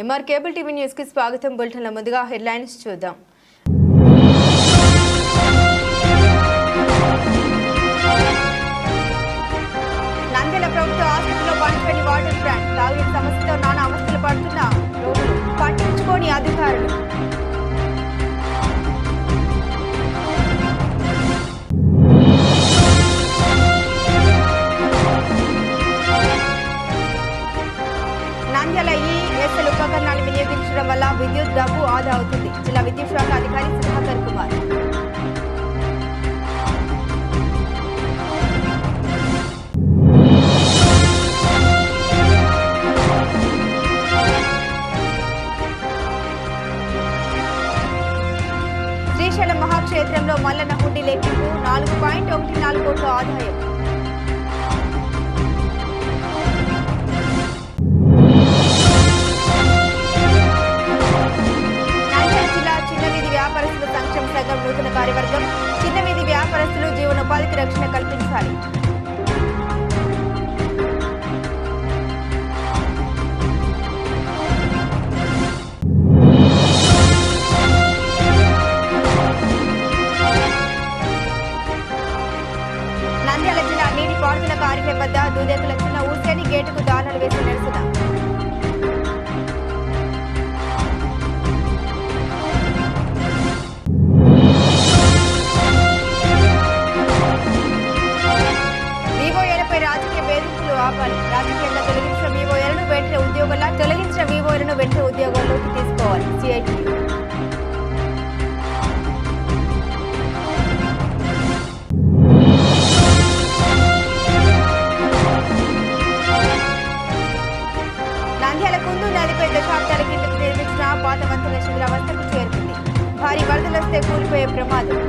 MR cable TV news కి స్వాగతం. బులెటిన్ల ముందుగా హెడ్లైన్స్ చూద్దాం. నంద్యాల ప్రభుత్వ ఆసుపత్రిలో పనిచేయని వాటర్ ప్లాంట్ తాగునీటి సమస్యతో నానా అవస్థలు పడుతున్న రోగులు పట్టించుకోని అధికారులు. నంద్యాల ఈఎస్ఎల్ ఉపకరణాలు వినియోగించడం వల్ల విద్యుత్ డబ్బు ఆదా అవుతుంది. జిల్లా విద్యుత్ శాఖ అధికారి సుధాకర్ కుమార్. శ్రీశైలం మహాక్షేత్రంలో మల్లన్న హుండీ లెక్కింపు 4.14 కోట్ల ఆదాయం. వ్యాపారస్తుల సంక్షేమ సంఘం నూతన కార్యవర్గం. చిన్న వీధి వ్యాపారస్తులు జీవనోపాధికి రక్షణ కల్పించాలి. నంద్యాల జిల్లా నీటిపారుదల కార్యాలయం వద్ద దూదేకుల చిన్న ఊసేని గేటుకు దానాలు వేసి నిరసన. రాజకీయ వేధింపులు ఆపాలి. రాజకీయంగా తొలగించిన వీవోలను వెంటనే ఉద్యోగాల్లోకి తీసుకోవాలి. సిఐటి నంద్యాల కుందు నదిపై దశాబ్దాల కిందకు నిర్మించిన పాత వంతెన శిథిలావస్థకు చేరుకుంది. భారీ వరదలొస్తే కూలిపోయే ప్రమాదం.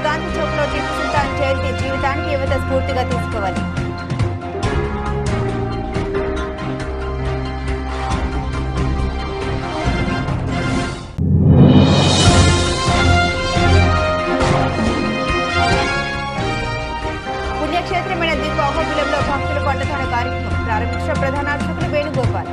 గాంధీ చౌక్ లో టిప్పు సుల్తాన్ జయంతి జీవితానికి యువత స్ఫూర్తిగా తీసుకోవాలి. పుణ్యక్షేత్రమైన దిగు అహోబిలంలో భక్తుల కొండతాన కార్యక్రమం ప్రారంభించిన ప్రధాన అర్చకులు వేణుగోపాల్.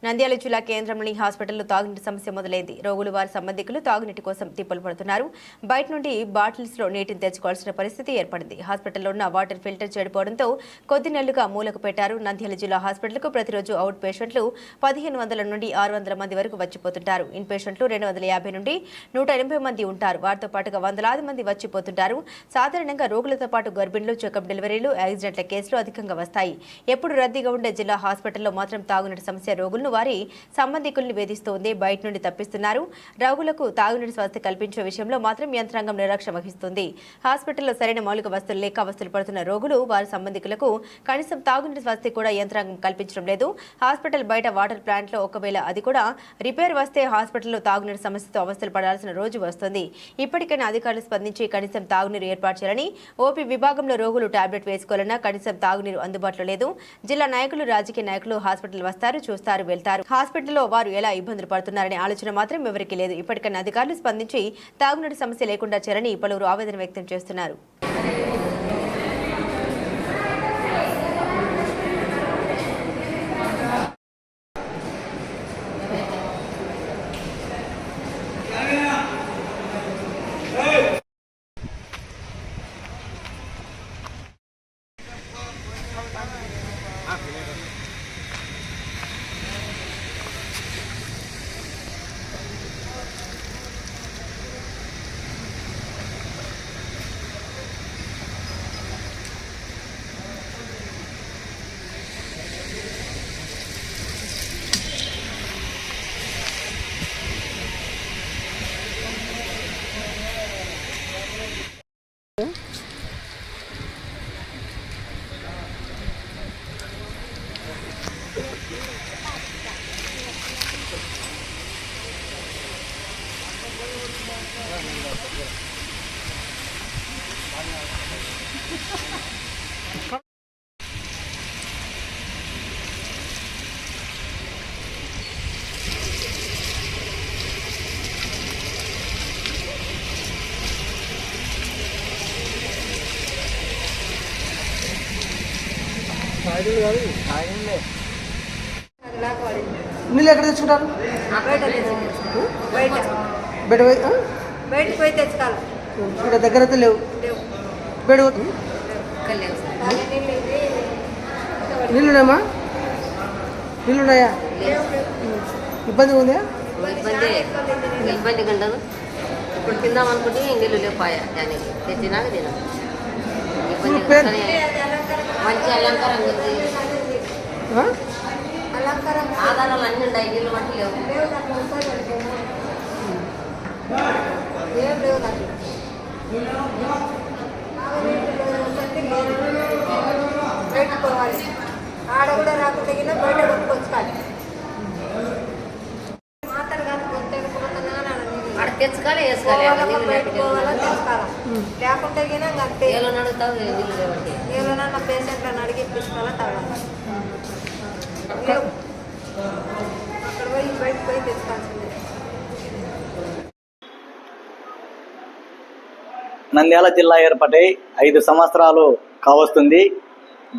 నంద్యాల జిల్లా కేంద్రంలోని హాస్పిటల్లో తాగునీటి సమస్య మొదలైంది. రోగులు వారి సంబంధికులు తాగునీటి కోసం తిప్పలు పడుతున్నారు. బయట నుండి బాటిల్స్ లో నీటిని తెచ్చుకోవాల్సిన పరిస్థితి ఏర్పడింది. హాస్పిటల్లో ఉన్న వాటర్ ఫిల్టర్ చెడిపోవడంతో కొద్ది నెలలుగా మూలకు పెట్టారు. నంద్యాల జిల్లా హాస్పిటల్కు ప్రతిరోజు అవుట్ పేషెంట్లు 1500 నుండి 600 మంది వరకు వచ్చిపోతుంటారు. ఇన్ పేషెంట్లు 250 నుండి 180 మంది ఉంటారు. వారితో పాటుగా వందలాది మంది వచ్చిపోతుంటారు. సాధారణంగా రోగులతో పాటు గర్భిణులు, చెకప్ డెలివరీలు, యాక్సిడెంట్ల కేసులు అధికంగా వస్తాయి. ఎప్పుడు రద్దీగా ఉండే జిల్లా హాస్పిటల్లో మాత్రం తాగునీటి సమస్య రోగులను వారి సంబంధికుల్ని వేధిస్తోంది. బయట నుండి తప్పిస్తున్నారు. రోగులకు తాగునీటి స్వస్థ కల్పించే విషయంలో మాత్రం యంత్రాంగం నిర్లక్ష్యం వహిస్తుంది. హాస్పిటల్లో సరైన మౌలిక వస్తువులు లేక అవస్థలు పడుతున్న రోగులు వారి సంబంధికులకు కనీసం తాగునీటి స్వస్థ కూడా యంత్రాంగం కల్పించడం లేదు. హాస్పిటల్ బయట వాటర్ ప్లాంట్ లో ఒకవేళ అది కూడా రిపేర్ వస్తే హాస్పిటల్లో తాగునీటి సమస్యతో అవస్థలు పడాల్సిన రోజు వస్తుంది. ఇప్పటికైనా అధికారులు స్పందించి కనీసం తాగునీరు ఏర్పాటు చేయాలని. ఓపీ విభాగంలో రోగులు టాబ్లెట్ వేసుకోవాలన్నా కనీసం తాగునీరు అందుబాటులో లేదు. జిల్లా నాయకులు, రాజకీయ నాయకులు హాస్పిటల్ వస్తారు, చూస్తారు, వెళ్తారు. హాస్పిటల్లో వారు ఎలా ఇబ్బందులు పడుతున్నారనే ఆలోచన మాత్రం ఎవరికీ లేదు. ఇప్పటికైనా అధికారులు స్పందించి తాగునీటి సమస్య లేకుండా చేయాలని పలువురు ఆవేదన వ్యక్తం చేస్తున్నారు. నీళ్ళు ఎక్కడ తెచ్చుకుంటారు? బయటకు పోయి తెచ్చుకోవాలి. ఇక్కడ దగ్గర అయితే లేవు. బయట నీళ్ళు ఉన్నాయమ్మా? నీళ్ళు ఉన్నాయా? ఇబ్బంది ఉందా? ఇబ్బంది ఉండదు. ఇప్పుడు తిందాం అనుకుంటే నీళ్ళు లేపాయా దానికి తెచ్చినాక తినాలి. మంచి అలంకారం ఆధారాలు అన్నీ ఉన్నాయి. నీళ్ళు మట్టి లేవు. ఏం లేవు. పెట్టుకోవాలి. ఆడ కూడా రాకుండా బయట కొట్టుకొచ్చుకోవాలి. ఆడ తెచ్చుకోవాలి, వేసుకోవాలి, తెచ్చుకోవాలి. లేకుంటే ఏలో నడుగుతావు నీళ్ళు లేవండి. ఏలోనన్నా పేషెంట్లను అడిగి తీసుకోవాలా తాగాలి. అక్కడ పోయి బయటకు పోయి తెచ్చుకోవాల్సిందే. నంద్యాల జిల్లా ఏర్పడై 5 సంవత్సరాలు కావస్తుంది.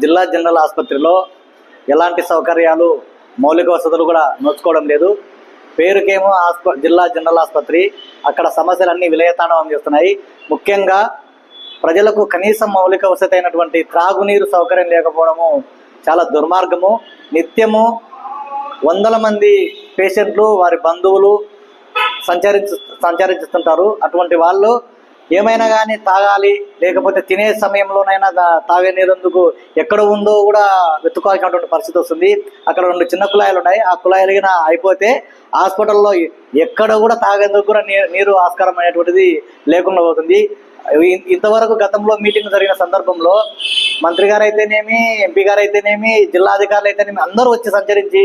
జిల్లా జనరల్ ఆసుపత్రిలో ఎలాంటి సౌకర్యాలు, మౌలిక వసతులు కూడా నోచుకోవడం లేదు. పేరుకేమో జిల్లా జనరల్ ఆసుపత్రి, అక్కడ సమస్యలన్నీ విలయతాండవం చేస్తున్నాయి. ముఖ్యంగా ప్రజలకు కనీసం మౌలిక వసతి అయినటువంటి త్రాగునీరు సౌకర్యం లేకపోవడము చాలా దుర్మార్గము. నిత్యము వందల మంది పేషెంట్లు, వారి బంధువులు సంచరిస్తుంటారు. అటువంటి వాళ్ళు ఏమైనా కానీ తాగాలి, లేకపోతే తినే సమయంలోనైనా తాగే నీరందుకు ఎక్కడ ఉందో కూడా వెతుకోవాల్సినటువంటి పరిస్థితి వస్తుంది. అక్కడ 2 చిన్న కుళాయిలు ఉన్నాయి. ఆ కుళాయిలు అయిపోతే హాస్పిటల్లో ఎక్కడ కూడా తాగేందుకు కూడా నీరు ఆస్కారం అనేటువంటిది లేకుండా పోతుంది. ఇంతవరకు గతంలో మీటింగ్ జరిగిన సందర్భంలో మంత్రి గారు అయితేనేమి, ఎంపీ గారు అయితేనేమి, జిల్లాధికారులు అయితేనేమి అందరూ వచ్చి సంచరించి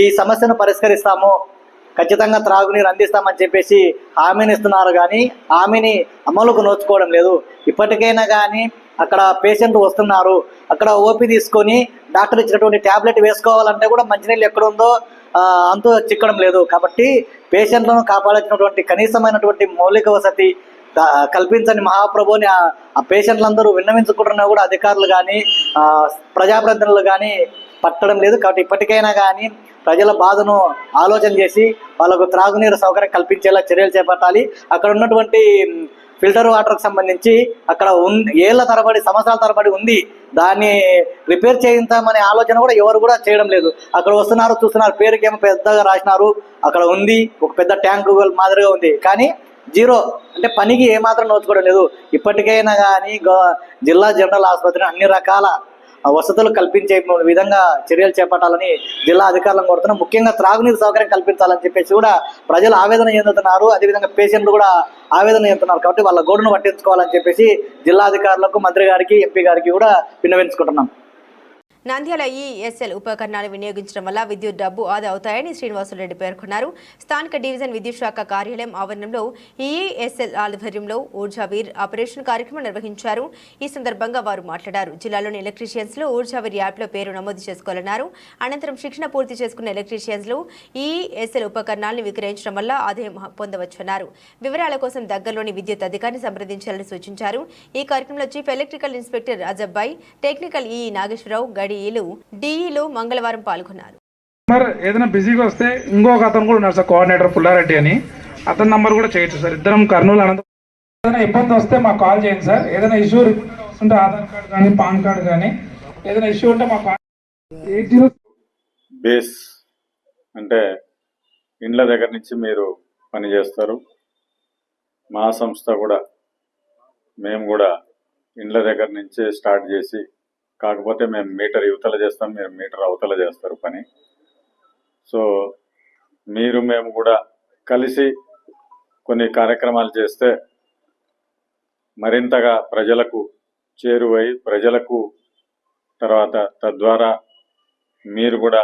ఈ సమస్యను పరిష్కరిస్తాము, ఖచ్చితంగా త్రాగునీరు అందిస్తామని చెప్పేసి హామీని ఇస్తున్నారు. కానీ హామీని అమలుకు నోచుకోవడం లేదు. ఇప్పటికైనా కానీ అక్కడ పేషెంట్ వస్తున్నారు, అక్కడ ఓపీ తీసుకొని డాక్టర్ ఇచ్చినటువంటి ట్యాబ్లెట్ వేసుకోవాలంటే కూడా మంచినీళ్ళు ఎక్కడ ఉందో అంతూ చిక్కడం లేదు. కాబట్టి పేషెంట్లను కాపాడాల్సినటువంటి కనీసమైనటువంటి మౌలిక వసతి కల్పించని మహాప్రభుని ఆ పేషెంట్లందరూ విన్నవించుకుంటున్నా కూడా అధికారులు కానీ ప్రజాప్రతినిధులు కానీ పట్టడం లేదు. కాబట్టి ఇప్పటికైనా కానీ ప్రజల బాధను ఆలోచన చేసి వాళ్ళకు త్రాగునీరు సౌకర్యం కల్పించేలా చర్యలు చేపట్టాలి. అక్కడ ఉన్నటువంటి ఫిల్టర్ వాటర్కి సంబంధించి అక్కడ ఏళ్ల తరబడి, సంవత్సరాల తరబడి ఉంది, దాన్ని రిపేర్ చేయించామనే ఆలోచన కూడా ఎవరు కూడా చేయడం లేదు. అక్కడ వస్తున్నారు, చూస్తున్నారు, పేరుకేమో పెద్దగా రాసినారు, అక్కడ ఉంది ఒక పెద్ద ట్యాంకు మాదిరిగా ఉంది, కానీ జీరో, అంటే పనికి ఏమాత్రం నోచుకోవడం లేదు. ఇప్పటికైనా కానీ జిల్లా జనరల్ ఆసుపత్రిని అన్ని రకాల వసతులు కల్పించే విధంగా చర్యలు చేపట్టాలని జిల్లా అధికారులను కోరుతున్నాం. ముఖ్యంగా త్రాగునీరు సౌకర్యం కల్పించాలని చెప్పేసి కూడా ప్రజలు ఆవేదన చెందుతున్నారు. అదేవిధంగా పేషెంట్లు కూడా ఆవేదన చెందుతున్నారు. కాబట్టి వాళ్ళ గోడును పట్టించుకోవాలని చెప్పేసి జిల్లా అధికారులకు, మంత్రి గారికి, ఎంపీ గారికి కూడా విన్నవించుకుంటున్నాం. నంద్యాల ఈఎస్ఎల్ ఉపకరణాలు వినియోగించడం వల్ల విద్యుత్ డబ్బు ఆదా అవుతాయని శ్రీనివాసులరెడ్డి పేర్కొన్నారు. స్థానిక డివిజన్ విద్యుత్ శాఖ కార్యాలయం ఆవరణంలో ఈఎస్ఎల్ ఆధ్వర్యంలో ఊర్జావీర్ ఆపరేషన్ కార్యక్రమం నిర్వహించారు. ఈ సందర్భంగా వారు మాట్లాడారు. జిల్లాలోని ఎలక్ట్రీషియన్స్ లో ఊర్జావీర్ యాప్లో పేరు నమోదు చేసుకోవాలన్నారు. అనంతరం శిక్షణ పూర్తి చేసుకున్న ఎలక్ట్రీషియన్స్ లు ఈఎస్ఎల్ ఉపకరణాలను విక్రయించడం వల్ల ఆదాయం పొందవచ్చన్నారు. వివరాల కోసం దగ్గరలోని విద్యుత్ అధికారిని సంప్రదించాలని సూచించారు. ఈ కార్యక్రమంలో చీఫ్ ఎలక్ట్రికల్ ఇన్స్పెక్టర్ అజబ్బాయ్, టెక్నికల్ ఈ నాగేశ్వరరావు, డిఈలు మంగళవారం పాల్గొన్నారు. ఏదైనా బిజీగా వస్తే ఇంకొక అతను కూడా ఉన్నారు సార్, కోఆర్డినేటర్ పుల్లారెడ్డి అని, అతని నంబర్ కూడా చేయొచ్చు సార్. ఇద్దరం కర్నూలు అనంతపురం. ఏదైనా ఇబ్బంది వస్తే మాకు కాల్ చేయండి సార్. ఏదైనా ఇష్యూ ఉంటే ఆధార్ కార్డు కానీ, పాన్ కార్డు కానీ, ఏదైనా ఇష్యూ ఉంటే మాకు 80 బేస్ అంటే ఇండ్ల దగ్గర నుంచి మీరు పని చేస్తారు. మా సంస్థ కూడా మేము కూడా ఇండ్ల దగ్గర నుంచే స్టార్ట్ చేసి, కాకపోతే మేము మీటర్ యువతల చేస్తాం, మీరు మీటర్ అవతల చేస్తారు పని. సో మీరు మేము కూడా కలిసి కొన్ని కార్యక్రమాలు చేస్తే మరింతగా ప్రజలకు చేరువై, ప్రజలకు తర్వాత తద్వారా మీరు కూడా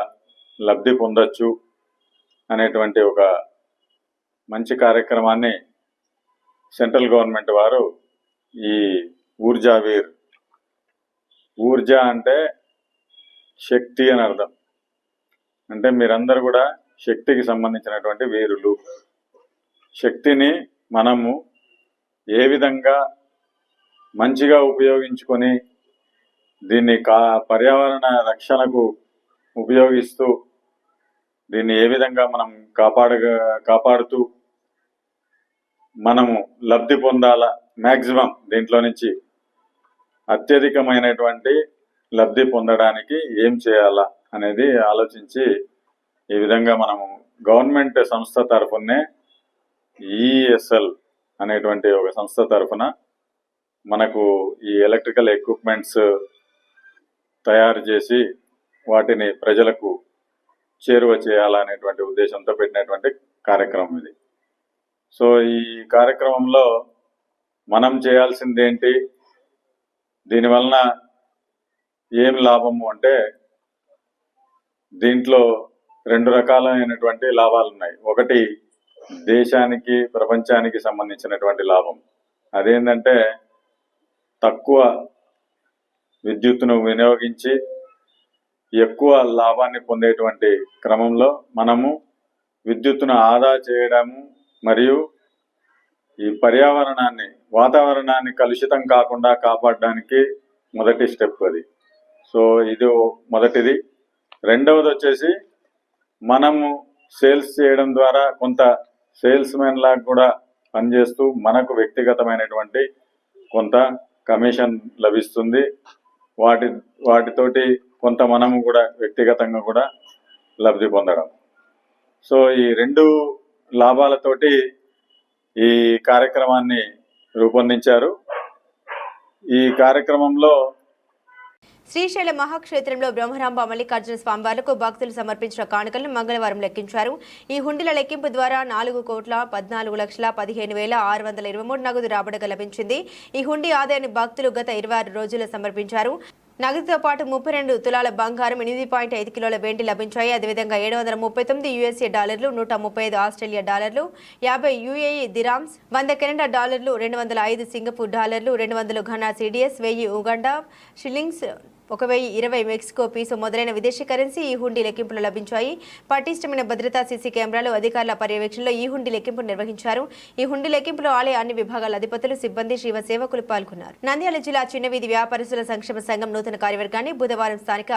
లబ్ధి పొందొచ్చు అనేటువంటి ఒక మంచి కార్యక్రమాన్ని సెంట్రల్ గవర్నమెంట్ వారు ఈ ఊర్జావీర్, ఊర్జా అంటే శక్తి అని అర్థం. అంటే మీరందరూ కూడా శక్తికి సంబంధించినటువంటి వీరులు. శక్తిని మనము ఏ విధంగా మంచిగా ఉపయోగించుకొని దీన్ని పర్యావరణ రక్షణకు ఉపయోగిస్తూ దీన్ని ఏ విధంగా మనం కాపాడుతూ మనము లబ్ధి పొందాలా, మ్యాక్సిమం దీంట్లో నుంచి అత్యధికమైనటువంటి లబ్ధి పొందడానికి ఏం చేయాలా అనేది ఆలోచించి ఈ విధంగా మనము గవర్నమెంట్ సంస్థ తరఫునే ఈఎస్ఎల్ అనేటువంటి ఒక సంస్థ తరఫున మనకు ఈ ఎలక్ట్రికల్ ఎక్విప్మెంట్స్ తయారు చేసి వాటిని ప్రజలకు చేరువ చేయాలనేటువంటి ఉద్దేశంతో పెట్టినటువంటి కార్యక్రమం ఇది. సో ఈ కార్యక్రమంలో మనం చేయాల్సింది ఏంటి, దీనివలన ఏం లాభము అంటే దీంట్లో 2 రకాలైనటువంటి లాభాలు ఉన్నాయి. ఒకటి దేశానికి ప్రపంచానికి సంబంధించినటువంటి లాభం, అదేంటంటే తక్కువ విద్యుత్తును వినియోగించి ఎక్కువ లాభాన్ని పొందేటువంటి క్రమంలో మనము విద్యుత్తును ఆదా చేయడము మరియు ఈ వాతావరణాన్ని కలుషితం కాకుండా కాపాడడానికి మొదటి స్టెప్ అది. సో ఇది మొదటిది. రెండవది వచ్చేసి మనము సేల్స్ చేయడం ద్వారా కొంత సేల్స్ మెన్ లాగా కూడా పనిచేస్తూ మనకు వ్యక్తిగతమైనటువంటి కొంత కమిషన్ లభిస్తుంది. వాటితోటి కొంత మనము కూడా వ్యక్తిగతంగా కూడా లబ్ధి పొందడం. సో ఈ 2 లాభాలతోటి ఈ కార్యక్రమాన్ని రూపొందించారు. ఈ కార్యక్రమంలో శ్రీశైల మహాక్షేత్రంలో బ్రహ్మరాంబ మల్లికార్జున స్వామివార్లకు భక్తులు సమర్పించిన కానుకలను మంగళవారం లెక్కించారు. ఈ హుండీల లెక్కింపు ద్వారా 4,14,15,623 నగదు రాబడిగా లభించింది. ఈ హుండీ ఆదాయాన్ని భక్తులు గత 26 రోజుల్లో సమర్పించారు. నగదుతో పాటు 32 తులాల బంగారం, 8.5 కిలోల వెండి లభించాయి. అదేవిధంగా $739 యుఎస్ఏ డాలర్లు, 135 ఆస్ట్రేలియా డాలర్లు, 50 యుఏఈ దిరామ్స్, 100 కెనడా డాలర్లు, 205 సింగపూర్ డాలర్లు, 200 Ghana CDS, 1000 Uganda shillings, 1020 Mexico peso మొదలైన విదేశీ కరెన్సీ ఈ హుండీ లెక్కింపులు లభించాయి. పటిష్టమైన భద్రతా సీసీ కెమెరాలు, అధికారుల పర్యవేక్షణలో ఈ హుండీ లెక్కింపు నిర్వహించారు. ఈ హుండీ లెక్కింపులో ఆలయ అన్ని విభాగాల అధిపతులు, సిబ్బంది, శివ సేవకులు పాల్గొన్నారు. నంద్యాల జిల్లా చిన్న వీధి వ్యాపారస్తుల సంక్షేమ సంఘం నూతన కార్యవర్గాన్ని బుధవారం స్థానిక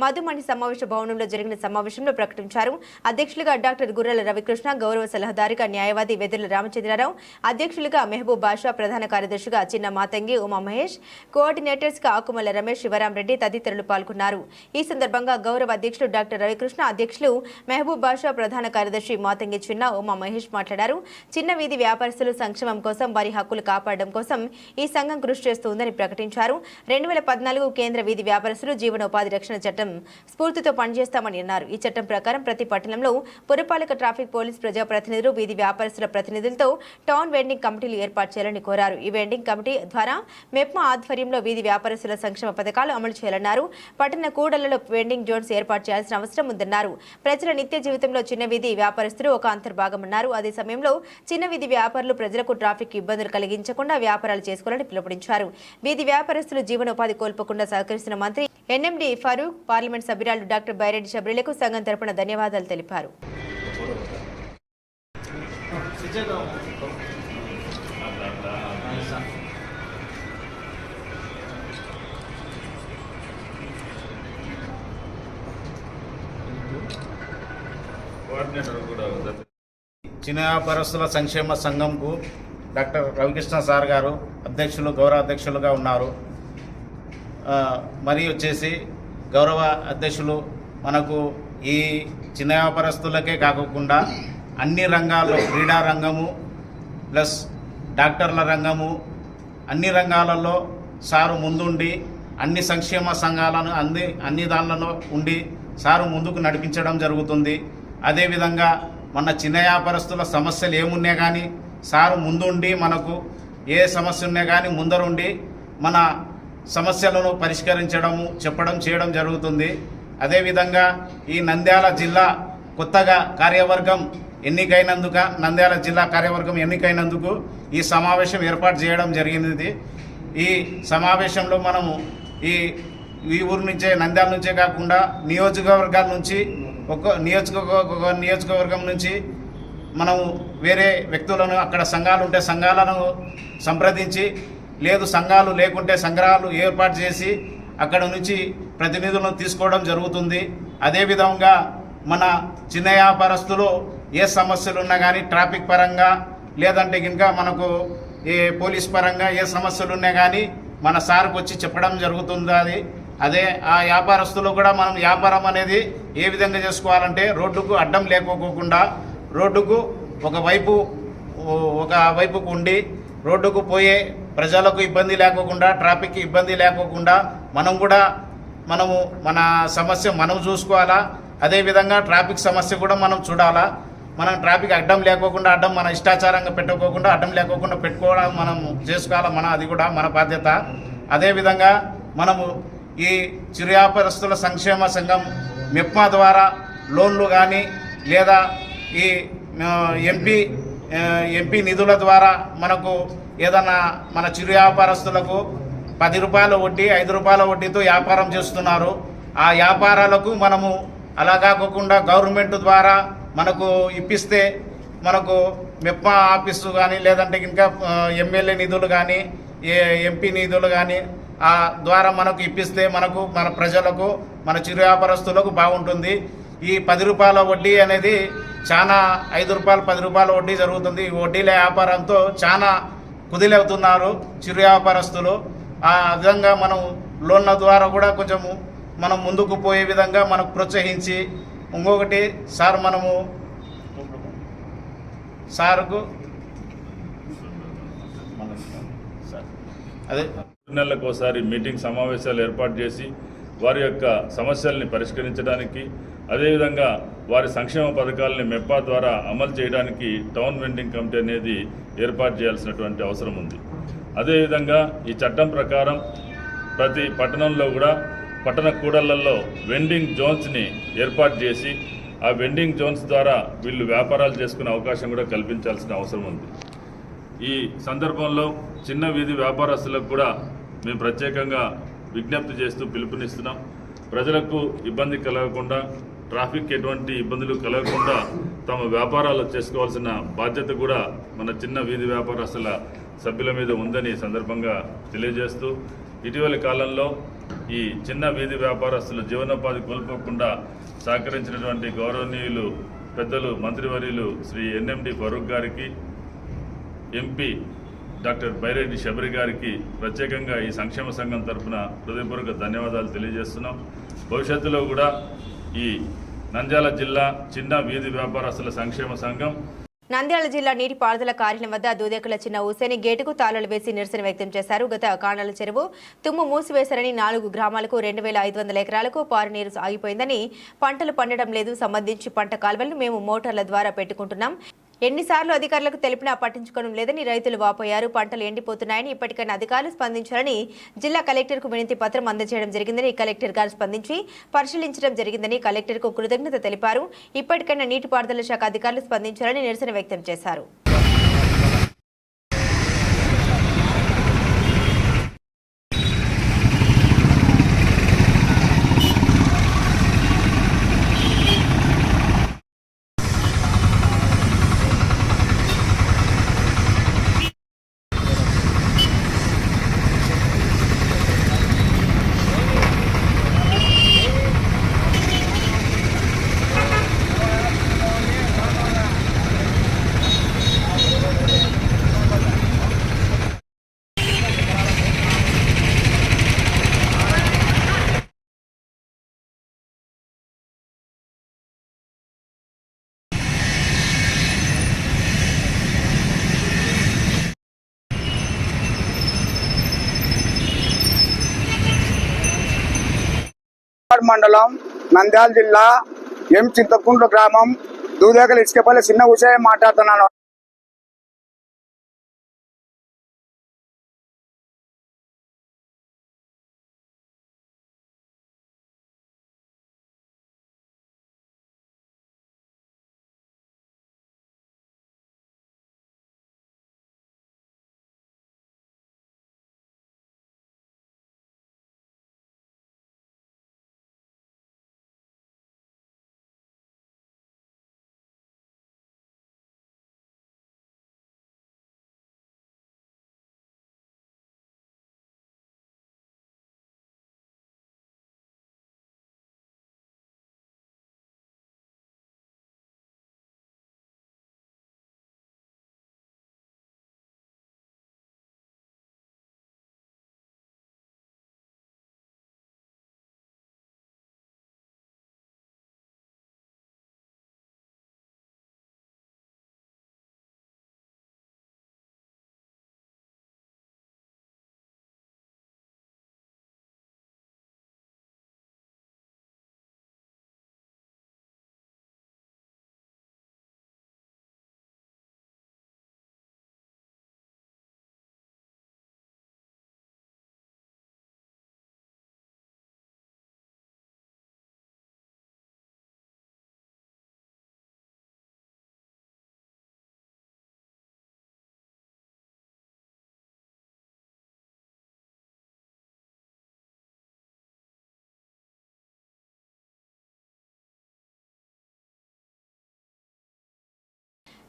మధుమణి సమావేశ భవనంలో జరిగిన సమావేశంలో ప్రకటించారు. అధ్యక్షులుగా డాక్టర్ గుర్రెల రవికృష్ణ, గౌరవ సలహాదారిగా న్యాయవాది వెదుర్ల రామచంద్రరావు, అధ్యక్షులుగా మెహబూబ్ బాషా, ప్రధాన కార్యదర్శిగా చిన్న మాతంగి ఉమా మహేష్, కోఆర్డినేటర్స్ గా ఆకుమల్ల రమేష్, శివరాం రెడ్డి తదితరులు పాల్గొన్నారు. ఈ సందర్భంగా గౌరవ అధ్యక్షుడు డాక్టర్ రవికృష్ణ, అధ్యక్షులు మెహబూబ్ బాషా, ప్రధాన కార్యదర్శి మాతంగి చిన్న ఉమా మహేష్ మాట్లాడారు. చిన్న వీధి వ్యాపారస్తులు సంక్షేమం కోసం, వారి హక్కులు కాపాడడం కోసం ఈ సంఘం కృషి చేస్తుందని ప్రకటించారు. 2014 కేంద్ర వీధి వ్యాపారస్తులు జీవనోపాధి రక్షణ చట్టం స్ఫూర్తితో పనిచేస్తామని అన్నారు. ఈ చట్టం ప్రకారం ప్రతి పట్టణంలో పురపాలక, ట్రాఫిక్ పోలీస్, ప్రజాప్రతినిధులు, వీధి వ్యాపారస్తుల ప్రతినిధులతో టౌన్ వెండింగ్ కమిటీలు ఏర్పాటు చేయాలని కోరారు. ఈ వెండింగ్ కమిటీ ద్వారా మెప్మా ఆధ్వర్యంలో వీధి వ్యాపారస్తుల సంక్షేమ పథకాలు అమలు చేయాలన్నారు. పట్టణ కూడళ్లలో వెండింగ్ జోన్స్ ఏర్పాటు చేయాల్సిన అవసరం ఉందన్నారు. ప్రజల నిత్య జీవితంలో చిన్న వీధి వ్యాపారస్తులు ఒక అంతర్భాగమన్నారు. అదే సమయంలో చిన్న వీధి వ్యాపారులు ప్రజలకు ట్రాఫిక్ ఇబ్బందులు కలిగించకుండా వ్యాపారాలు చేసుకోవాలని పిలుపునిచ్చారు. వీధి వ్యాపారస్తులు జీవనోపాధి కోల్పోకుండా సహకరిస్తున్న మంత్రి ఎన్ఎండి ఫరూక్, పార్లమెంట్ సభ్యురాలు డాక్టర్ బైరెడ్డి శబరిలకు సంఘం తరపున ధన్యవాదాలు తెలిపారు. చిన్న వ్యాపారస్తుల సంక్షేమ సంఘంకు డాక్టర్ రవికృష్ణ సార్ గారు అధ్యక్షులు, గౌరవ అధ్యక్షులుగా ఉన్నారు. మరియు వచ్చేసి గౌరవ అధ్యక్షులు మనకు ఈ చిన్న వ్యాపారస్తులకే కాకుండా అన్ని రంగాల్లో, క్రీడా రంగము ప్లస్ డాక్టర్ల రంగము, అన్ని రంగాలలో సారు ముందుండి అన్ని సంక్షేమ సంఘాలను అన్ని దానిలలో ఉండి సారు ముందుకు నడిపించడం జరుగుతుంది. అదేవిధంగా మన చిన్న వ్యాపారస్తుల సమస్యలు ఏమున్నా కానీ సారు ముందుండి మనకు ఏ సమస్య ఉన్నా కానీ ముందరుండి మన సమస్యలను పరిష్కరించడము, చేయడం జరుగుతుంది. అదేవిధంగా ఈ నంద్యాల జిల్లా కొత్తగా నంద్యాల జిల్లా కార్యవర్గం ఎన్నికైనందుకు ఈ సమావేశం ఏర్పాటు చేయడం జరిగింది. ఈ సమావేశంలో మనము ఈ ఊరు నుంచే, నంద్యాల నుంచే కాకుండా నియోజకవర్గాల నుంచి ఒక నియోజకవర్గం నుంచి మనము వేరే వ్యక్తులను, అక్కడ సంఘాలు ఉంటే సంఘాలను సంప్రదించి, లేదు సంఘాలు లేకుంటే సంఘాలు ఏర్పాటు చేసి అక్కడ నుంచి ప్రతినిధులను తీసుకోవడం జరుగుతుంది. అదేవిధంగా మన చిన్న వ్యాపారస్తులు ఏ సమస్యలు ఉన్నా కానీ ట్రాఫిక్ పరంగా లేదంటే కనుక మనకు ఏ పోలీస్ పరంగా ఏ సమస్యలు ఉన్నా కానీ మన సార్కు వచ్చి చెప్పడం జరుగుతుంది. అదే ఆ వ్యాపారస్తులు కూడా మనం వ్యాపారం అనేది ఏ విధంగా చేసుకోవాలంటే రోడ్డుకు అడ్డం లేకోకుండా రోడ్డుకు ఒక వైపుకు ఉండి రోడ్డుకు పోయే ప్రజలకు ఇబ్బంది లేకోకుండా ట్రాఫిక్కి ఇబ్బంది లేకోకుండా మనము మన సమస్య మనం చూసుకోవాలా. అదేవిధంగా ట్రాఫిక్ సమస్య కూడా మనం చూడాలా. మనం ట్రాఫిక్ అడ్డం లేకోకుండా అడ్డం మన ఇష్టాచారంగా పెట్టుకోకుండా అడ్డం లేకోకుండా పెట్టుకోవడం మనం చేసుకోవాలా. అది కూడా మన బాధ్యత. అదేవిధంగా మనము ఈ చిరు వ్యాపారస్తుల సంక్షేమ సంఘం మెప్మా ద్వారా లోన్లు కానీ లేదా ఈ ఎంపీ నిధుల ద్వారా మనకు ఏదన్నా మన చిరు వ్యాపారస్తులకు 10 రూపాయల వడ్డీ 5 రూపాయల వడ్డీతో వ్యాపారం చేస్తున్నారు. ఆ వ్యాపారాలకు మనము అలా కాకుండా గవర్నమెంట్ ద్వారా మనకు ఇప్పిస్తే మనకు మెప్మా ఆఫీసు కానీ లేదంటే ఇంకా ఎమ్మెల్యే నిధులు కానీ ఎంపీ నిధులు కానీ ఆ ద్వారా మనకు ఇప్పిస్తే మనకు మన ప్రజలకు మన చిరు వ్యాపారస్తులకు బాగుంటుంది. ఈ 10 రూపాయల వడ్డీ అనేది చాలా 5 రూపాయలు 10 రూపాయల వడ్డీ జరుగుతుంది. ఈ వడ్డీల వ్యాపారంతో చాలా కుదిలవుతున్నారు చిరు వ్యాపారస్తులు. ఆ విధంగా మనం లోన్ల ద్వారా కూడా కొంచెము మనం ముందుకు పోయే విధంగా మనకు ప్రోత్సహించి ఇంకొకటి సార్ మనము సార్కు అదే నెలలకోసారి మీటింగ్ సమావేశాలు ఏర్పాటు చేసి వారి యొక్క సమస్యల్ని పరిష్కరించడానికి అదేవిధంగా వారి సంక్షేమ పథకాలని మెప్పా ద్వారా అమలు చేయడానికి టౌన్ వెండింగ్ కమిటీ అనేది ఏర్పాటు చేయాల్సినటువంటి అవసరం ఉంది. అదేవిధంగా ఈ చట్టం ప్రకారం ప్రతి పట్టణంలో కూడా పట్టణ కూడళ్లలో వెండింగ్ జోన్స్ని ఏర్పాటు చేసి ఆ వెండింగ్ జోన్స్ ద్వారా వీళ్ళు వ్యాపారాలు చేసుకునే అవకాశం కూడా కల్పించాల్సిన అవసరం ఉంది. ఈ సందర్భంలో చిన్న వీధి వ్యాపారస్తులకు కూడా మేము ప్రత్యేకంగా విజ్ఞప్తి చేస్తూ పిలుపునిస్తున్నాం. ప్రజలకు ఇబ్బంది కలగకుండా ట్రాఫిక్ ఎటువంటి ఇబ్బందులు కలగకుండా తమ వ్యాపారాలు చేసుకోవాల్సిన బాధ్యత కూడా మన చిన్న వీధి వ్యాపారస్తుల సభ్యుల మీద ఉందని సందర్భంగా తెలియజేస్తూ ఇటీవలి కాలంలో ఈ చిన్న వీధి వ్యాపారస్తులు జీవనోపాధి కోల్పోకుండా సహకరించినటువంటి గౌరవనీయులు పెద్దలు మంత్రివర్యులు శ్రీ ఎన్ఎండి ఫరూక్ గారికి, ఎంపీ డాక్టర్ బైరెడ్డి శబరి గారికి ప్రత్యేకంగా ఈ సంక్షేమ సంఘం తరఫున హృదయపూర్వక ధన్యవాదాలు తెలియజేస్తున్నాం. భవిష్యత్తులో కూడా ఈ నంద్యాల జిల్లా చిన్న వీధి వ్యాపారస్తుల సంక్షేమ సంఘం నంద్యాల జిల్లా నీటిపారుదల కార్యాలయం వద్ద దూదేకుల చిన్న ఊసేని గేటుకు తాళాలు వేసి నిరసన వ్యక్తం చేశారు. గత కాణాల చెరువు తుమ్ము మూసివేశారని 4 గ్రామాలకు 2500 ఎకరాలకు పారు నీరు ఆగిపోయిందని, పంటలు పండడం లేదు, సంబంధించి పంట కాల్వలను మేము మోటార్ల ద్వారా పెట్టుకుంటున్నాం, ఎన్నిసార్లు అధికారులకు తెలిపినా పట్టించుకోవడం లేదని రైతులు వాపోయారు. పంటలు ఎండిపోతున్నాయని ఇప్పటికైనా అధికారులు స్పందించాలని జిల్లా కలెక్టర్కు వినతి పత్రం అందజేయడం జరిగిందని కలెక్టర్ గారు స్పందించి పరిశీలించడం జరిగిందని కలెక్టర్కు కృతజ్ఞత తెలిపారు. ఇప్పటికైనా నీటిపారుదల శాఖ అధికారులు స్పందించాలని నిరసన వ్యక్తం చేశారు. మండలం నంద్యాల జిల్లా చింతకుంట్ల గ్రామం దూదేకల ఇసుకపల్లి చిన్న విషయం మాట్లాడుతున్నాను.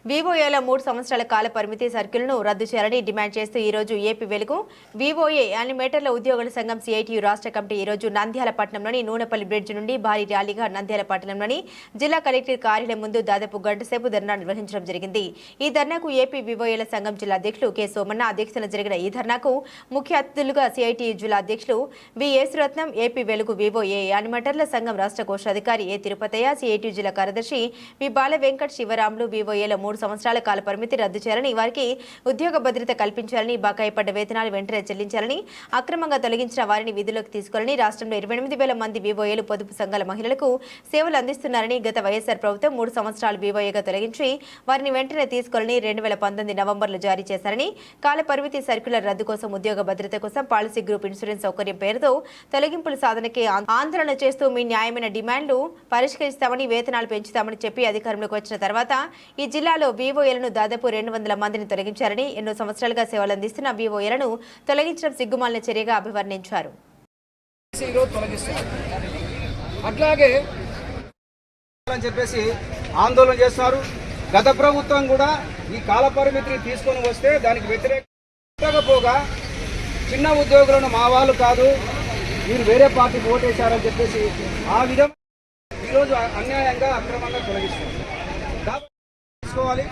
వివోఏల 3 సంవత్సరాల కాల పరిమితి సర్కిల్ను రద్దు చేయాలని డిమాండ్ చేస్తూ ఈ రోజు ఏపీ వెలుగు వివోఏ యానిమేటర్ల ఉద్యోగుల సంఘం సిఐటియు రాష్ట్ర కమిటీ ఈ రోజు నంద్యాల పట్టణంలోని నూనెపల్లి బ్రిడ్జ్ నుండి భారీ ర్యాలీగా నంద్యాల పట్టణంలోని జిల్లా కలెక్టర్ కార్యాలయం ముందు దాదాపు గంట సేపు ధర్నా నిర్వహించడం జరిగింది. ఈ ధర్నాకు ఏపీ వివోఏల సంఘం జిల్లా అధ్యక్షులు కె సోమన్న అధ్యక్షతన జరిగిన ఈ ధర్నాకు ముఖ్య అతిథులుగా సిఐటియు జిల్లా అధ్యక్షులు వి యేసురత్నం, ఏపీ వెలుగు వివోఏ యానిమేటర్ల సంఘం రాష్ట్ర కోశాధికారి ఏ తిరుపతయ్య, సిఐటియు జిల్లా కార్యదర్శి వి బాల వెంకట్ శివరాములు వివోఏల 3 సంవత్సరాల కాల పరిమితి రద్దు చేయాలని, వారికి ఉద్యోగ భద్రత కల్పించాలని, బకాయి పడ్డ వేతనాలు వెంటనే చెల్లించాలని, అక్రమంగా తొలగించిన వారిని విధుల్లోకి తీసుకోవాలని, రాష్ట్రంలో 28,000 మంది వివోఏలు పొదుపు సంఘాల మహిళలకు సేవలు అందిస్తున్నారని, గత వైఎస్ఆర్ ప్రభుత్వం 3 సంవత్సరాలు వివోఏగా తొలగించి వారిని వెంటనే తీసుకోవాలని 2019 నవంబర్లో జారీ చేశారని, కాల పరిమితి సర్క్యులర్ రద్దు కోసం ఉద్యోగ భద్రత కోసం పాలసీ గ్రూప్ ఇన్సూరెన్స్ సౌకర్యం పేరుతో తొలగింపుల సాధనకి ఆందోళన చేస్తూ మీ న్యాయమైన డిమాండ్లు పరిష్కరిస్తామని, వేతనాలు పెంచుతామని చెప్పి అధికారంలోకి వచ్చిన తర్వాత ఈ జిల్లాలో వివోఏలను దాదాపు 200 మందిని తొలగించారని, ఎన్నో సంవత్సరాలుగా సేవలు అందిస్తున్న వివోఏలను తొలగించడం సిగ్గుమాలిన చర్యగా అభివర్ణించారు. అట్లాగే అని చెప్పేసి ఆందోళన చేస్తున్నారు. గత ప్రభుత్వం కూడా ఈ కాల పరిమితిని తీసుకొని వస్తే దానికి వ్యతిరేకపోగా చిన్న ఉద్యోగులను మా వాళ్ళు కాదు, మీరు వేరే పార్టీకి ఓటేశారని చెప్పేసి ఆ విధంగా ఈరోజు అన్యాయంగా అక్రమంగా తొలగిస్తున్నారు. తీసుకోవాలి,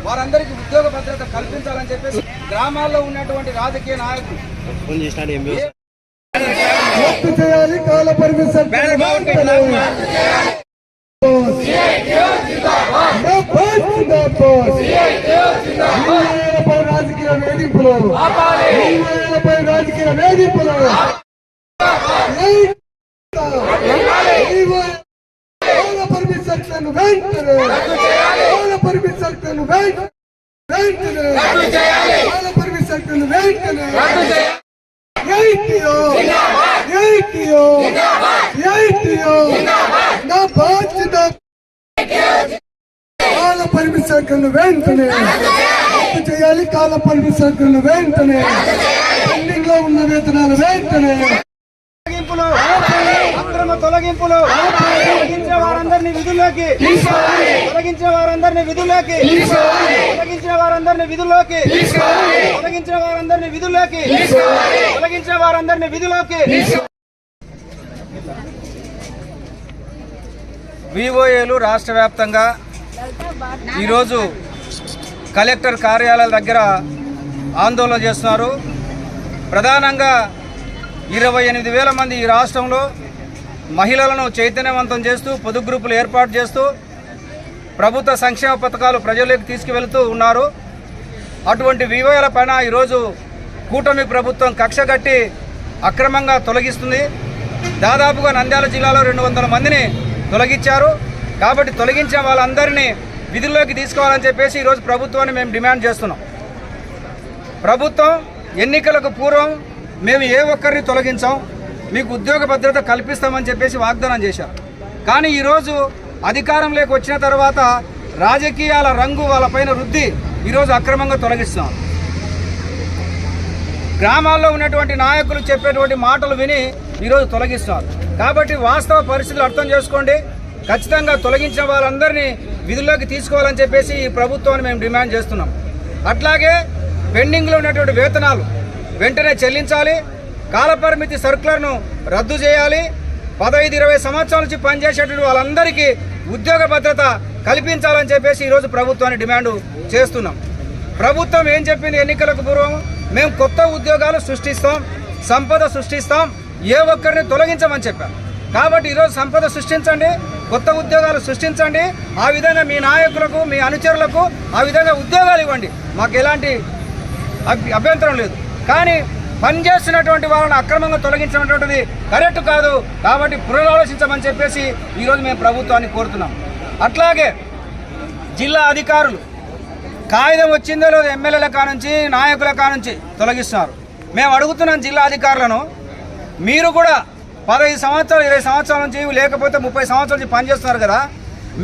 వారందరికీ ఉద్యోగ భద్రత కల్పించాలని చెప్పేసి గ్రామాల్లో ఉన్నటువంటి రాజకీయ నాయకులు కాల పరిమితి రాజకీయ వేధింపులు వెంటనే చేయాలి. కాల పరిమితి సర్కిల్ను వెంటనే, పెండింగ్ లో ఉన్న వేతనాలు వెంటనే, అక్రమ తొలగింపులు, తొలగించే వారందరినీ విధుల్లోకి, తొలగించే వారందరినీ విధుల్లోకి, తొలగించే వారందరినీ విధుల్లోకి, తొలగించే వారందరినీ విధుల్లోకి, తొలగించే వారందరినీ విధుల్లోకి. వివోఏలు రాష్ట్ర వ్యాప్తంగా ఈరోజు కలెక్టర్ కార్యాలయాల దగ్గర ఆందోళన చేస్తున్నారు. ప్రధానంగా 28,000 మంది ఈ రాష్ట్రంలో మహిళలను చైతన్యవంతం చేస్తూ పొదుపు గ్రూపులు ఏర్పాటు చేస్తూ ప్రభుత్వ సంక్షేమ పథకాలు ప్రజలకు తీసుకువెళుతూ ఉన్నారు. అటువంటి వివోఏల పైన ఈరోజు కూటమి ప్రభుత్వం కక్ష కట్టి అక్రమంగా తొలగిస్తుంది. దాదాపుగా నంద్యాల జిల్లాలో 200 మందిని తొలగించారు. కాబట్టి తొలగించిన వాళ్ళందరినీ విధుల్లోకి తీసుకోవాలని చెప్పేసి ఈరోజు ప్రభుత్వాన్ని మేము డిమాండ్ చేస్తున్నాం. ప్రభుత్వం ఎన్నికలకు పూర్వం మేము ఏ ఒక్కరిని తొలగించాం, మీకు ఉద్యోగ భద్రత కల్పిస్తామని చెప్పేసి వాగ్దానం చేశారు. కానీ ఈరోజు అధికారంలోకి వచ్చిన తర్వాత రాజకీయాల రంగు వాళ్ళపైన రుద్ది ఈరోజు అక్రమంగా తొలగిస్తున్నాం. గ్రామాల్లో ఉన్నటువంటి నాయకులు చెప్పేటువంటి మాటలు విని ఈరోజు తొలగిస్తున్నారు. కాబట్టి వాస్తవ పరిస్థితులు అర్థం చేసుకోండి. ఖచ్చితంగా తొలగించిన వాళ్ళందరినీ విధుల్లోకి తీసుకోవాలని చెప్పేసి ఈ ప్రభుత్వాన్ని మేము డిమాండ్ చేస్తున్నాం. అట్లాగే పెండింగ్లో ఉన్నటువంటి వేతనాలు వెంటనే చెల్లించాలి. కాలపరిమితి సర్కులర్ను రద్దు చేయాలి. 15-20 సంవత్సరాల నుంచి పనిచేసేటువంటి వాళ్ళందరికీ ఉద్యోగ భద్రత కల్పించాలని చెప్పేసి ఈరోజు ప్రభుత్వాన్ని డిమాండ్ చేస్తున్నాం. ప్రభుత్వం ఏం చెప్పింది ఎన్నికలకు పూర్వం, మేము కొత్త ఉద్యోగాలు సృష్టిస్తాం, సంపద సృష్టిస్తాం, ఏ ఒక్కరిని తొలగించమని చెప్పాం. కాబట్టి ఈరోజు సంపద సృష్టించండి, కొత్త ఉద్యోగాలు సృష్టించండి. ఆ విధంగా మీ నాయకులకు, మీ అనుచరులకు ఆ విధంగా ఉద్యోగాలు ఇవ్వండి. మాకు ఎలాంటి అభ్యంతరం లేదు. కానీ పనిచేస్తున్నటువంటి వాళ్ళని అక్రమంగా తొలగించినటువంటిది కరెక్ట్ కాదు. కాబట్టి పునరాలోచించమని చెప్పేసి ఈరోజు మేము ప్రభుత్వాన్ని కోరుతున్నాం. అట్లాగే జిల్లా అధికారులు కాగితం వచ్చిందో లేదో ఎమ్మెల్యేల కానుంచి, నాయకుల కానుంచి తొలగిస్తున్నారు. మేము అడుగుతున్నాం జిల్లా అధికారులను, మీరు కూడా 15 సంవత్సరాలు 20 సంవత్సరాల నుంచి లేకపోతే 30 సంవత్సరాల నుంచి పనిచేస్తున్నారు కదా,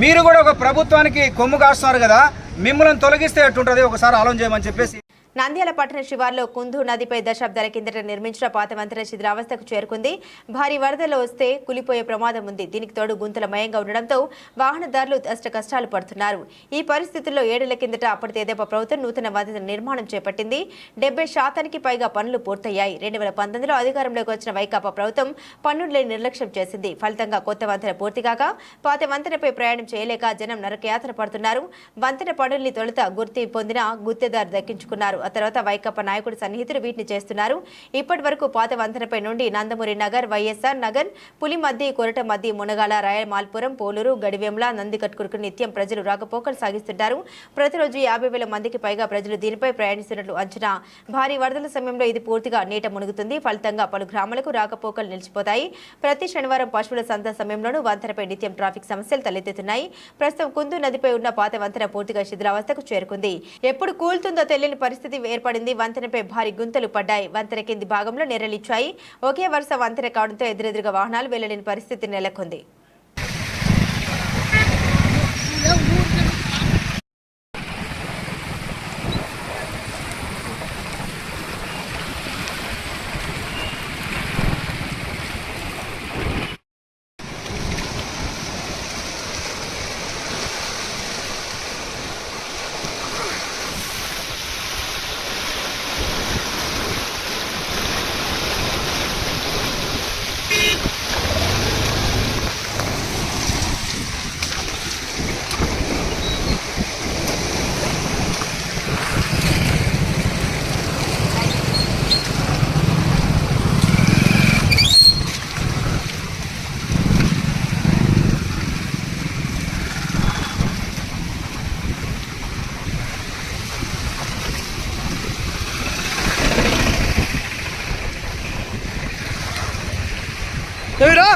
మీరు కూడా ఒక ప్రభుత్వానికి కొమ్ము కాస్తున్నారు కదా, మిమ్మల్ని తొలగిస్తే ఎట్టుంటుంది ఒకసారి ఆలోచన చేయమని చెప్పేసి నంద్యాల పట్టణ శివార్లో కుందు నదిపై దశాబ్దాల కిందట నిర్మించిన పాత వంతెన శిథిలావస్థకు చేరుకుంది. భారీ వరదలు వస్తే కూలిపోయే ప్రమాదం ఉంది. దీనికి తోడు గుంతలమయంగా ఉండడంతో వాహనదారులు అష్ట కష్టాలు పడుతున్నారు. ఈ పరిస్థితుల్లో 7 ఏళ్ల కిందట అప్పటి తెదేపా ప్రభుత్వం నూతన వంతెన నిర్మాణం చేపట్టింది. 70% పైగా పనులు పూర్తయ్యాయి. 2019లో అధికారంలోకి వచ్చిన వైకాపా ప్రభుత్వం పన్నులేని నిర్లక్ష్యం చేసింది. ఫలితంగా కొత్త వంతెన పూర్తిగాక పాత వంతెనపై ప్రయాణం చేయలేక జనం నరకయాతన పడుతున్నారు. వంతెన పనుల్ని తొలుత గుర్తి పొందిన గుత్తేదారు దక్కించుకున్నారు. ఆ తర్వాత వైకాపా నాయకుడి సన్నిహితులు వీటిని చేస్తున్నారు. ఇప్పటి వరకు పాత వంతెనపై నుండి నందమూరి నగర్, వైఎస్ఆర్ నగర్, పులిమద్ది, కొరటమద్ది, మునగాల, రాయమాల్పురం, పోలూరు, గడివేంల, నందికట్కురకు నిత్యం ప్రజలు రాకపోకలు సాగిస్తుంటారు. ప్రతిరోజు 50,000 మందికి పైగా ప్రజలు దీనిపై ప్రయాణిస్తున్నట్లు అంచనా. భారీ వరదల సమయంలో ఇది పూర్తిగా నీట మునుగుతుంది. ఫలితంగా పలు గ్రామాలకు రాకపోకలు నిలిచిపోతాయి. ప్రతి శనివారం పశువుల సంత సమయంలోనూ వంతెనపై నిత్యం ట్రాఫిక్ సమస్యలు తలెత్తుతున్నాయి. ప్రస్తుతం కుందు నదిపై ఉన్న పాత వంతెన పూర్తిగా శిథిలావస్థకు చేరుకుంది. ఎప్పుడు కూలుతుందో తెలియని పరిస్థితి ఏర్పడింది. వంతెనపై భారీ గుంతలు పడ్డాయి. వంతెన కింది భాగంలో నెర్రలిచ్చాయి. ఒకే వరుస వంతెన కావడంతో ఎదురెదురుగా వాహనాలు వెళ్లలేని పరిస్థితి నెలకొంది. ఎవరా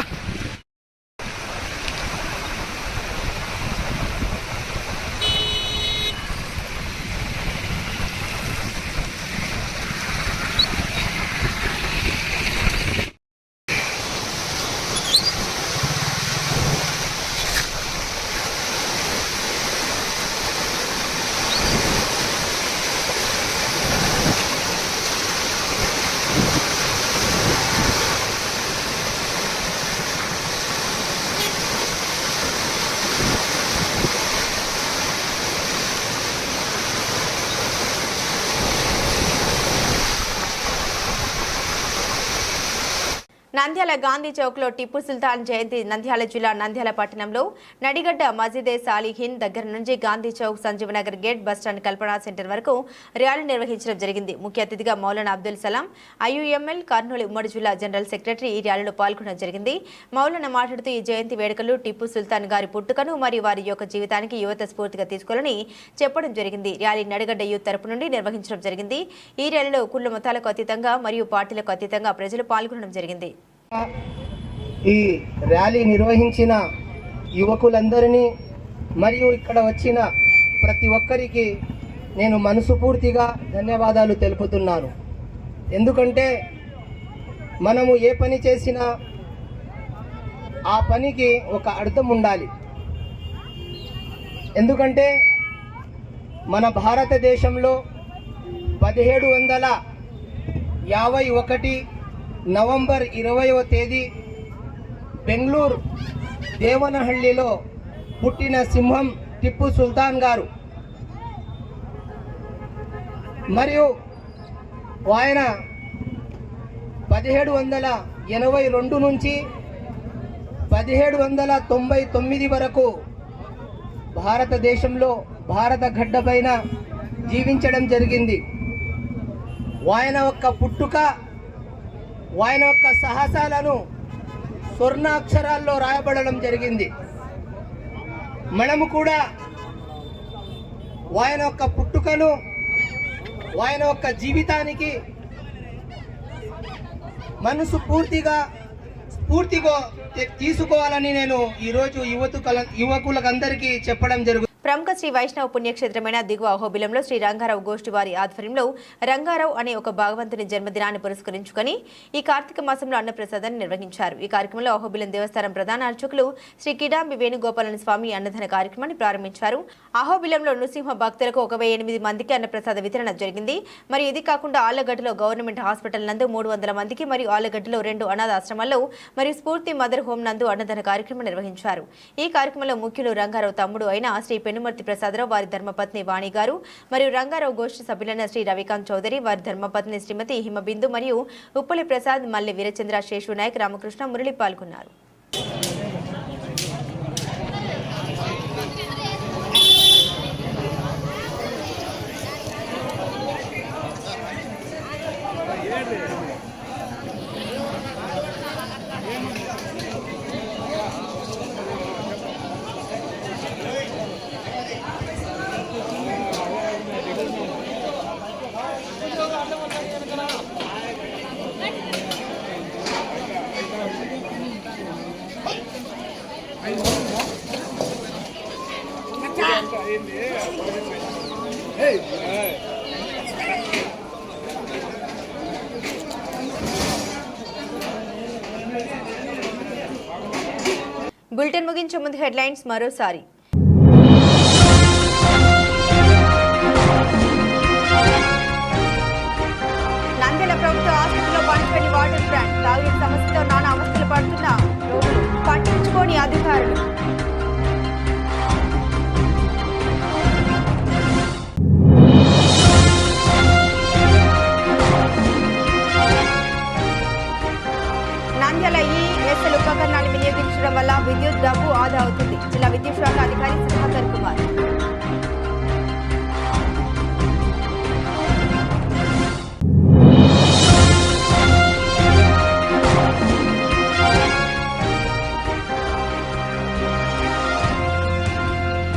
నంద్యాల గాంధీ చౌక్లో టిప్పు సుల్తాన్ జయంతి నంద్యాల జిల్లా నంద్యాల పట్టణంలో నడిగడ్డ మజీదే సాలిహిన్ దగ్గర నుంచి గాంధీ చౌక్, సంజీవనగర్ గేట్, బస్టాండ్, కల్పనా సెంటర్ వరకు ర్యాలీ నిర్వహించడం జరిగింది. ముఖ్య అతిథిగా మౌలానా అబ్దుల్ సలాం, ఐయుఎంఎల్ కర్నూలు ఉమ్మడి జిల్లా జనరల్ సెక్రటరీ ఈ ర్యాలీలో పాల్గొనడం జరిగింది. మౌలానా మాట్లాడుతూ ఈ జయంతి వేడుకలు టిప్పు సుల్తాన్ గారి పుట్టుకను మరియు వారి యొక్క జీవితానికి యువత స్ఫూర్తిగా తీసుకోవాలని చెప్పడం జరిగింది. ర్యాలీ నడిగడ్డ యూత్ తరపు నుండి నిర్వహించడం జరిగింది. ఈ ర్యాలీలో కుల మతాలకు అతీతంగా మరియు పార్టీలకు అతీతంగా ప్రజలు పాల్గొనడం జరిగింది. ఈ ర్యాలీ నిర్వహించిన యువకులందరినీ మరియు ఇక్కడ వచ్చిన ప్రతి ఒక్కరికి నేను మనస్ఫూర్తిగా ధన్యవాదాలు తెలుపుతున్నాను. ఎందుకంటే మనము ఏ పని చేసినా ఆ పనికి ఒక అర్థం ఉండాలి. ఎందుకంటే మన భారతదేశంలో 1751 నవంబర్ 20వ తేదీ బెంగళూరు దేవనహళ్లిలో పుట్టిన సింహం టిప్పు సుల్తాన్ గారు. మరియు ఆయన 1782 నుంచి 1799 వరకు భారతదేశంలో భారత గడ్డ పైన జీవించడం జరిగింది. ఆయన యొక్క పుట్టుక, ఆయన యొక్క సాహసాలను స్వర్ణాక్షరాల్లో రాయబడడం జరిగింది. మనము కూడా ఆయన యొక్క పుట్టుకను, ఆయన యొక్క జీవితానికి మనసు పూర్తిగా స్ఫూర్తిగా తీసుకోవాలని నేను ఈరోజు యువకులందరికీ చెప్పడం జరుగుతుంది. ప్రముఖ శ్రీ వైష్ణవ పుణ్యక్షేత్రమైన దిగువ అహోబిలంలో శ్రీ రంగారావు గోష్ఠి వారి ఆధ్వర్యంలో రంగారావు అనే ఒక భగవంతుని జన్మదినాన్ని పురస్కరించుకొని ఈ కార్తీక మాసంలో అన్నప్రసాదాన్ని నిర్వహించారు. ఈ కార్యక్రమంలో అహోబిలం దేవస్థానం ప్రధాన అర్చకులు శ్రీ కిడాంబి వేణుగోపాలన స్వామి అన్నదాన కార్యక్రమాన్ని ప్రారంభించారు. అహోబిలంలో నృసింహ భక్తులకు 1,008 మందికి అన్నప్రసాద వితరణ జరిగింది. మరియు ఇది కాకుండా ఆళ్లగడ్డలో గవర్నమెంట్ హాస్పిటల్ నందు 300 మందికి మరియు ఆళ్లగడ్డలో 2 అనాథాశ్రమాల్లో మరియు స్ఫూర్తి మదర్ హోమ్ నందు అన్నదాన కార్యక్రమం నిర్వహించారు. ఈ కార్యక్రమంలో ముఖ్యులు రంగారావు తమ్ముడు అయిన శ్రీ పెనుమర్తి ప్రసాదరావు, వారి ధర్మపత్ని వాణి గారు మరియు రంగారావు గోష్ఠి సభ్యులైన శ్రీ రవికాంత్ చౌదరి, వారి ధర్మపత్ని శ్రీమతి హిమబిందు మరియు ఉప్పలి ప్రసాద్, మల్లె వీరచంద్ర, శేషు నాయక్, రామకృష్ణ, మురళి పాల్గొన్నారు. బులెటిన్ ముగించే ముందు హెడ్లైన్స్ మరోసారి. నంద్యాల ప్రభుత్వ ఆసుపత్రిలో పనిచేయని వాటర్ ప్లాంట్, తాగునీటి సమస్యతో నానా అవస్థలు పడుతున్న రోగులు, పట్టించుకోని అధికారులు. నంద్యాల ఈఎస్ఎల్ ఉపకరణాలు వినియోగించడం వల్ల విద్యుత్ డబ్బు ఆదా అవుతుంది. జిల్లా విద్యుత్ శాఖ అధికారి సుధాకర్ కుమార్.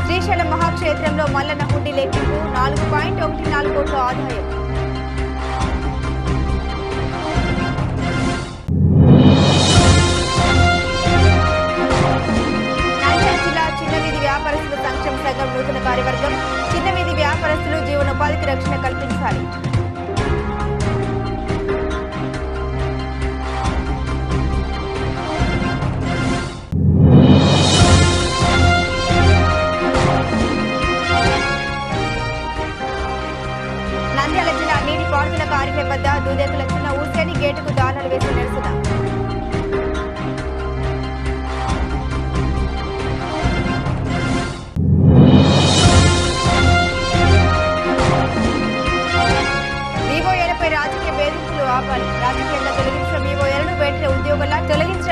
శ్రీశైలం మహాక్షేత్రంలో మల్లన్న హుండీ లెక్కింపు, 4.14 కోట్ల ఆదాయం. వ్యాపారస్తుల సంక్షేమ సంఘం నూతన కార్యవర్గం, చిన్న వీధి వ్యాపారస్తులు జీవనోపాధికి రక్షణ కల్పించాలి. నంద్యాల జిల్లా నీటిపారుదల కార్యాలయం వద్ద దూదేకుల చిన్న ఊసేని గేటుకు దానాలు వేసి నిరసన. రాజకీయ వేధింపులు ఆపాలి. రాజకీయంగా తొలగించిన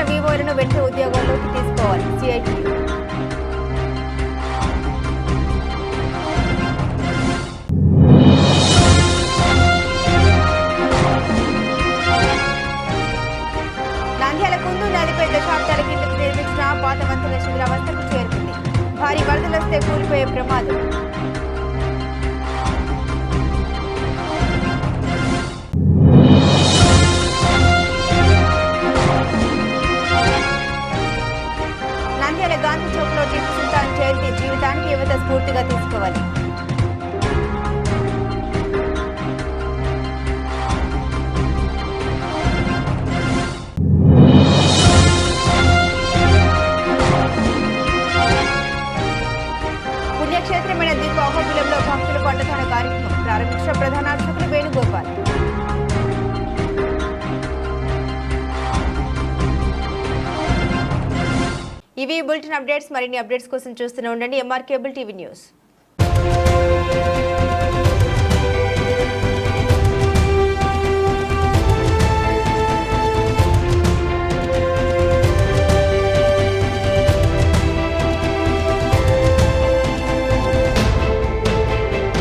వీవోలను వెంటనే ఉద్యోగాల్లోకి తీసుకోవాలి. సిఐటియు. నంద్యాల కుందు నదిపై దశాబ్దాల కిందకు నిర్మించిన పాత వంతెన శిథిలావస్థకు చేరుకుంది. భారీ వరదలొస్తే కూలిపోయే ప్రమాదం. నంద్యాల గాంధీ చౌక్ లో టిప్పు సుల్తాన్ జయంతి జీవితానికి యువత స్ఫూర్తిగా తీసుకోవాలి. పుణ్యక్షేత్రమైన దిగువ అహోబిలంలో భక్తులకు అన్నదాన కార్యక్రమం ప్రారంభించిన ప్రధాన అర్చకులు వేణుగోపాల్. ఇవి బులెటిన్ అప్డేట్స్. మరిన్ని అప్డేట్స్ కోసం చూస్తూనే ఉండండి ఎంఆర్ కేబుల్ టీవీ న్యూస్.